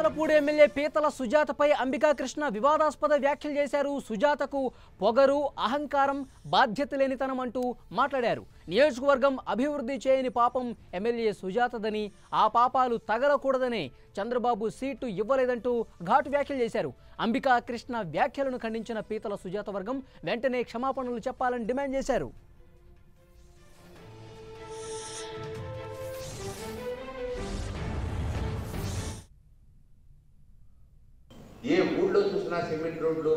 Chintalapudi MLA పీతల సుజాతపై అంబికా కృష్ణ వివాదాస్పద వ్యాఖ్యలు చేశారు. సుజాతకు పొగరు, అహంకారం, బాధ్యత లేనితనం అంటూ మాట్లాడారు. నియోజకవర్గం అభివృద్ధి చేయని పాపం ఎమ్మెల్యే సుజాతదని, ఆ పాపాలు తగలకూడదనే చంద్రబాబు సీటు ఇవ్వలేదంటూ ఘాటు వ్యాఖ్యలు చేశారు. అంబికా కృష్ణ వ్యాఖ్యలను ఖండించిన పీతల సుజాత వర్గం వెంటనే క్షమాపణలు చెప్పాలని డిమాండ్ చేశారు. ఏ ఊళ్ళో చూసినా సిమెంట్ రోడ్లు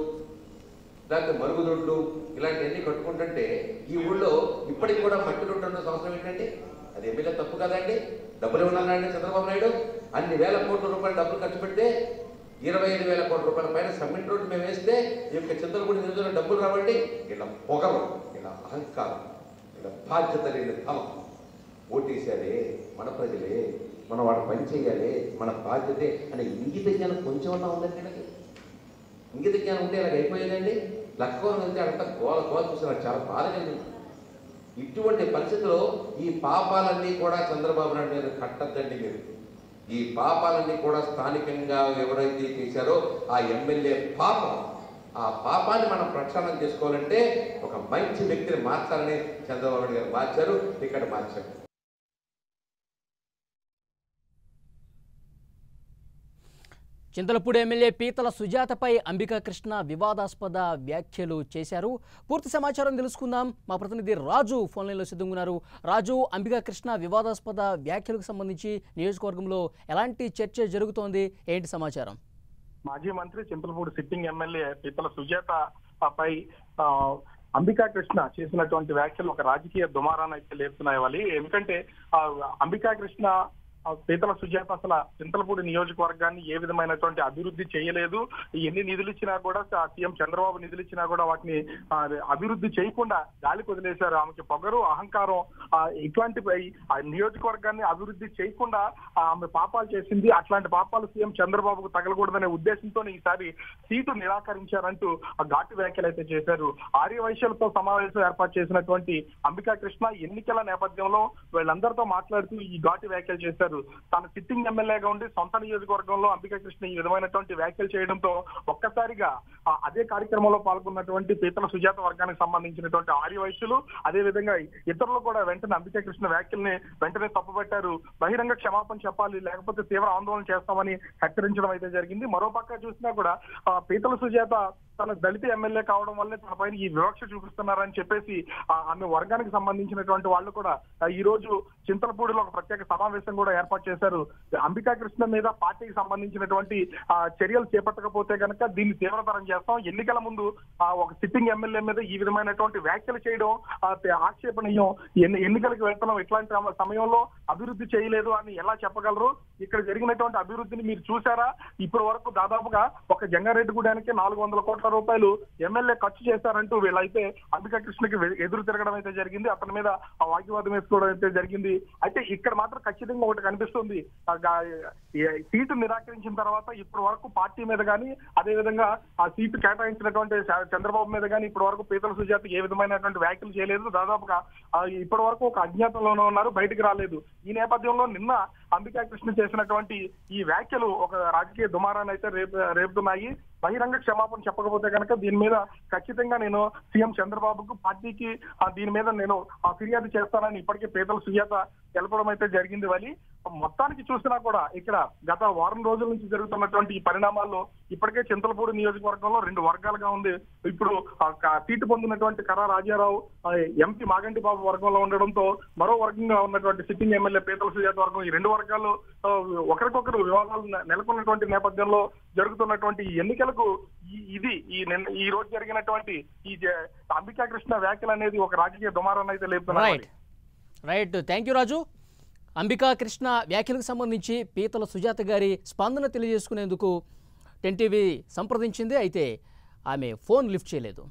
లేకపోతే మరుగు రోడ్లు ఇలాంటివన్నీ కట్టుకుంటుంటే ఈ ఊళ్ళో ఇప్పటికి కూడా మట్టి రోడ్డు ఉన్న సంవత్సరం ఏంటంటే అది ఎమ్మెల్యే తప్పు కదండి. డబ్బులు ఇవ్వన్నాడండి చంద్రబాబు నాయుడు. అన్ని వేల కోట్ల రూపాయలు డబ్బులు ఖర్చు పెడితే 25,000 కోట్ల రూపాయల పైన సిమెంట్ రోడ్డు మేము వేస్తే ఈ యొక్క చింతలపూడి నియోజకవర్గంలో డబ్బులు రావండి. ఇలా పొగలు, ఇలా అహంకారం, ఇలా బాధ్యత లేని తమం. ఓటేసారే మన ప్రజలే, మనం వాడు పని చేయాలి, మన బాధ్యతే అనే ఇంగిత జ్ఞానం కొంచెం ఉన్నా ఉందండి. నాకు ఇంగిత జ్ఞానం ఉంటే ఇలాగ అయిపోయేదండి. లక్కోరం వెళ్తే అడంతా గోల చూసినారు, చాలా బాధ కలిగింది. ఇటువంటి పరిస్థితుల్లో ఈ పాపాలన్నీ కూడా చంద్రబాబు నాయుడు మీద కట్టద్దండి. మీరు ఈ పాపాలన్నీ కూడా స్థానికంగా ఎవరైతే చేశారో ఆ ఎమ్మెల్యే పాపం, ఆ పాపాన్ని మనం ప్రక్షాళన చేసుకోవాలంటే ఒక మంచి వ్యక్తిని మార్చాలని చంద్రబాబు నాయుడు గారు మార్చారు, ఇక్కడ మార్చారు. చింతలపూడి ఎమ్మెల్యే పీతల సుజాతపై అంబికా కృష్ణ వివాదాస్పద వ్యాఖ్యలు చేశారు. పూర్తి సమాచారం తెలుసుకుందాం. మా ప్రతినిధి రాజు ఫోన్ లైన్లో సిద్ధంగా ఉన్నారు. రాజు, అంబికా కృష్ణ వివాదాస్పద వ్యాఖ్యలకు సంబంధించి నియోజకవర్గంలో ఎలాంటి చర్చ జరుగుతోంది, ఏంటి సమాచారం? మాజీ మంత్రి చింతలపూడి సిట్టింగ్ ఎమ్మెల్యే పీతల సుజాత పై అంబికా కృష్ణ చేసినటువంటి వ్యాఖ్యలు ఒక రాజకీయ దుమారాన్ని అయితే లేపుతున్నాయి. ఎందుకంటే అంబికా కృష్ణ పీతల సుజాత అసలు చింతలపూడి నియోజకవర్గాన్ని ఏ విధమైనటువంటి అభివృద్ధి చేయలేదు. ఎన్ని నిధులు ఇచ్చినా కూడా, సీఎం చంద్రబాబు నిధులు ఇచ్చినా కూడా వాటిని అభివృద్ధి చేయకుండా గాలి వదిలేశారు. ఆమెకి పొగరు, అహంకారం, ఇట్లాంటి నియోజకవర్గాన్ని అభివృద్ధి చేయకుండా ఆమె పాపాలు చేసింది. అట్లాంటి పాపాలు సీఎం చంద్రబాబుకు తగలకూడదనే ఉద్దేశంతో ఈసారి సీటు నిరాకరించారంటూ ఘాటు వ్యాఖ్యలు అయితే చేశారు. ఆర్యవైశ్యులతో సమావేశం ఏర్పాటు చేసినటువంటి అంబికా కృష్ణ ఎన్నికల నేపథ్యంలో వీళ్ళందరితో మాట్లాడుతూ ఈ ఘాటు వ్యాఖ్యలు చేశారు. తాను సిట్టింగ్ ఎమ్మెల్యేగా ఉండి సొంత నియోజకవర్గంలో అంబికా కృష్ణ ఈ విధమైనటువంటి వ్యాఖ్యలు చేయడంతో ఒక్కసారిగా అదే కార్యక్రమంలో పాల్గొన్నటువంటి పీతల సుజాత వర్గానికి సంబంధించినటువంటి ఆర్యవైశ్యులు, అదే విధంగా ఇతరులు కూడా వెంటనే అంబికా కృష్ణ వ్యాఖ్యల్ని వెంటనే తప్పుపట్టారు. బహిరంగ క్షమాపణ చెప్పాలి, లేకపోతే తీవ్ర ఆందోళన చేస్తామని హెచ్చరించడం అయితే జరిగింది. మరోపక్క చూసినా కూడా పీతల సుజాత తన దళిత ఎమ్మెల్యే కావడం వల్లే తన పైన ఈ వివక్ష చూపిస్తున్నారని చెప్పేసి ఆమె వర్గానికి సంబంధించినటువంటి వాళ్ళు కూడా ఈ రోజు చింతలపూడిలో ఒక ప్రత్యేక సమావేశం కూడా ఏర్పాటు చేశారు. అంబికా కృష్ణ మీద పార్టీకి సంబంధించినటువంటి చర్యలు చేపట్టకపోతే కనుక దీన్ని తీవ్రతరం చేస్తాం. ఎన్నికల ముందు ఒక సిట్టింగ్ ఎమ్మెల్యే మీద ఈ విధమైనటువంటి వ్యాఖ్యలు చేయడం ఆక్షేపణీయం. ఎన్నికలకు వెళ్తున్నాం, ఇట్లాంటి సమయంలో అభివృద్ధి చేయలేదు అని ఎలా చెప్పగలరు? ఇక్కడ జరిగినటువంటి అభివృద్ధిని మీరు చూసారా? ఇప్పటి వరకు దాదాపుగా ఒక జంగారెడ్డిగూడానికి 400 కోట్ల రూపాయలు ఎమ్మెల్యే ఖర్చు చేశారంటూ వీళ్ళైతే అంబికా కృష్ణకి ఎదురు తిరగడం అయితే జరిగింది. అతని మీద వాగ్వాదం వేసుకోవడం అయితే జరిగింది. అయితే ఇక్కడ మాత్రం ఖచ్చితంగా ఒకటి కనిపిస్తుంది. సీటు నిరాకరించిన తర్వాత ఇప్పటి వరకు పార్టీ మీద కానీ, అదే విధంగా ఆ సీటు కేటాయించినటువంటి చంద్రబాబు మీద కానీ ఇప్పటి వరకు పీతల సుజాత ఏ విధమైనటువంటి వ్యాఖ్యలు చేయలేదు. దాదాపుగా ఇప్పటి వరకు ఒక అజ్ఞాతంలోనే ఉన్నారు, బయటికి రాలేదు. ఈ నేపథ్యంలో నిన్న అంబికా కృష్ణ చేసినటువంటి ఈ వ్యాఖ్యలు ఒక రాజకీయ దుమారాన్ని అయితే రేపుతున్నాయి. బహిరంగ క్షమాపణ చెప్పకపోతే కనుక దీని మీద ఖచ్చితంగా నేను సీఎం చంద్రబాబుకు, పార్టీకి దీని మీద నేను ఫిర్యాదు చేస్తానని ఇప్పటికే పీతల సుజాత తెలపడం అయితే జరిగింది. మొత్తానికి చూసినా కూడా ఇక్కడ గత వారం రోజుల నుంచి జరుగుతున్నటువంటి ఈ పరిణామాల్లో ఇప్పటికే చింతలపూడి నియోజకవర్గంలో 2 వర్గాలుగా ఉంది. ఇప్పుడు సీటు పొందినటువంటి కరా రాజారావు, ఎంపీ మాగంటి బాబు వర్గంలో ఉండడంతో మరో వర్గంగా ఉన్నటువంటి సిట్టింగ్ ఎమ్మెల్యే పీతల సుజాత వర్గం, ఈ 2 వర్గాలు ఒకరికొకరు వివాదాలు నెలకొన్నటువంటి నేపథ్యంలో జరుగుతున్నటువంటి ఎన్నికలకు ఈ రోజు జరిగినటువంటి ఈ అంబికా కృష్ణ వ్యాఖ్యలు అనేది ఒక రాజకీయ దుమారాన్ని అయితే లేపుతున్నారు. రైట్, థ్యాంక్ యూ రాజు. అంబికా కృష్ణ వ్యాఖ్యలకు సంబంధించి పీతల సుజాత గారి స్పందన తెలియజేసుకునేందుకు 10 టీవీ సంప్రదించింది. అయితే ఆమె ఫోన్ లిఫ్ట్ చేయలేదు.